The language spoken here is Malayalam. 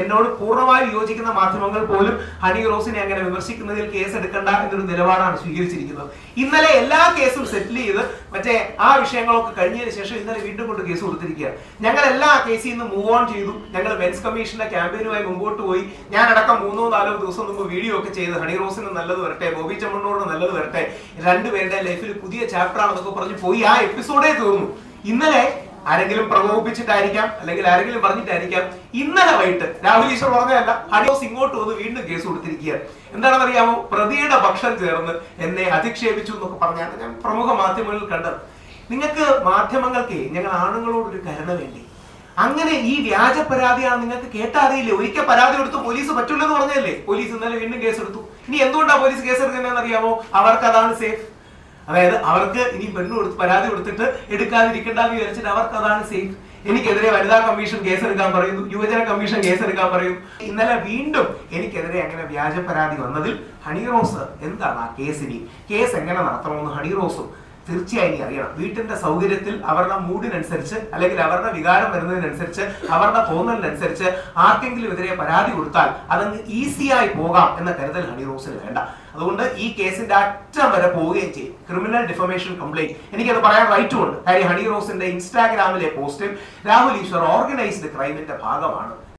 എന്നോട് പൂർണ്ണമായി യോജിക്കുന്ന മാധ്യമങ്ങൾ പോലും ഹണി റോസിനെ അങ്ങനെ വിമർശിക്കുന്നതിൽ കേസ് എടുക്കണ്ട എന്നൊരു നിലപാടാണ് സ്വീകരിച്ചിരിക്കുന്നത്. ഇന്നലെ എല്ലാ കേസും സെറ്റിൽ ചെയ്ത് മറ്റേ ആ വിഷയങ്ങളൊക്കെ കഴിഞ്ഞതിന് ശേഷം ഇന്നലെ വീണ്ടും കൊണ്ട് കേസ് കൊടുത്തിരിക്കുകയാണ്. ഞങ്ങൾ എല്ലാ കേസിൽ നിന്ന് മൂവ് ഓൺ ചെയ്തു. ഞങ്ങൾ മെൻസ് കമ്മീഷന്റെ ക്യാമ്പയിനുമായി മുമ്പോട്ട് പോയി. ഞാനടക്കം 3-4 ദിവസം മുമ്പ് വീഡിയോ ഒക്കെ ചെയ്ത് ഹണി റോസിന് നല്ലത് വരട്ടെ, ബോബി ചെമ്മണ്ണൂരിന് നല്ലത് വരട്ടെ, രണ്ടുപേരുടെ ലൈഫിൽ പുതിയ ചാപ്റ്റർ ആണെന്നൊക്കെ പറഞ്ഞ് പോയി. ആ എപ്പിസോഡേ തീർന്നു. ഇന്നലെ ആരെങ്കിലും പ്രകോപിപ്പിച്ചിട്ടായിരിക്കാം, അല്ലെങ്കിൽ ആരെങ്കിലും പറഞ്ഞിട്ടായിരിക്കാം, ഇന്നലെ വൈകിട്ട് രാഹുൽ ഈശ്വർ പറഞ്ഞതല്ല, ഹണി റോസ് ഇങ്ങോട്ട് വന്ന് വീണ്ടും കേസ് കൊടുത്തിരിക്കുകയാണ്. എന്താണെന്ന് അറിയാമോ? പ്രതിയുടെ പക്ഷം ചേർന്ന് എന്നെ അധിക്ഷേപിച്ചു എന്നൊക്കെ പറഞ്ഞാണ് ഞാൻ പ്രമുഖ മാധ്യമങ്ങളിൽ കണ്ടത്. നിങ്ങൾക്ക് മാധ്യമങ്ങൾക്ക് ഞങ്ങൾ ആണുങ്ങളോടൊരു കരുണ വേണ്ടി. അങ്ങനെ ഈ വ്യാജ പരാതിയാണ് നിങ്ങൾക്ക് കേട്ടറിയില്ലേ? ഒരിക്കൽ പരാതി കൊടുത്ത് പോലീസ് പറ്റുള്ളൂ പറഞ്ഞല്ലേ, പോലീസ് ഇന്നലെ വീണ്ടും കേസെടുത്തു. ഇനി എന്തുകൊണ്ടാണ് പോലീസ് കേസെടുക്കുന്നതെന്ന് അറിയാമോ? അവർക്ക് അതാണ് സേഫ്. അതായത് അവർക്ക് ഇനി പെണ്ണു കൊടുത്ത് പരാതി കൊടുത്തിട്ട് എടുക്കാതിരിക്കേണ്ടെന്ന് വിചാരിച്ചിട്ട് അവർക്ക് അതാണ് സേഫ്. എനിക്കെതിരെ വനിതാ കമ്മീഷൻ കേസെടുക്കാൻ പറയുന്നു, യുവജന കമ്മീഷൻ കേസെടുക്കാൻ പറയുന്നു. ഇന്നലെ വീണ്ടും എനിക്കെതിരെ അങ്ങനെ വ്യാജ പരാതി വന്നതിൽ ഹണി റോസ് എന്താണ് ആ കേസ് എങ്ങനെ നടത്തണമെന്ന് ഹണി റോസും തീർച്ചയായും അറിയണം. വീട്ടിന്റെ സൗകര്യത്തിൽ അവരുടെ മൂഡിനനുസരിച്ച്, അല്ലെങ്കിൽ അവരുടെ വികാരം വരുന്നതിനനുസരിച്ച്, അവരുടെ തോന്നലിനനുസരിച്ച് ആർക്കെങ്കിലും എതിരെ പരാതി കൊടുത്താൽ അതങ്ങ് ഈസിയായി പോകാം എന്ന കരുതൽ ഹണി റോസിന് വേണ്ട. അതുകൊണ്ട് ഈ കേസിന്റെ അറ്റം വരെ പോവുകയും ചെയ്യും. ക്രിമിനൽ ഡിഫമേഷൻ കംപ്ലൈന്റ് എനിക്കത് പറയാൻ റൈറ്റും ഉണ്ട്. കാര്യം ഹണി റോസിന്റെ ഇൻസ്റ്റാഗ്രാമിലെ പോസ്റ്റിൽ രാഹുൽ ഈശ്വർ ഓർഗനൈസ്ഡ് ക്രൈമിന്റെ ഭാഗമാണ്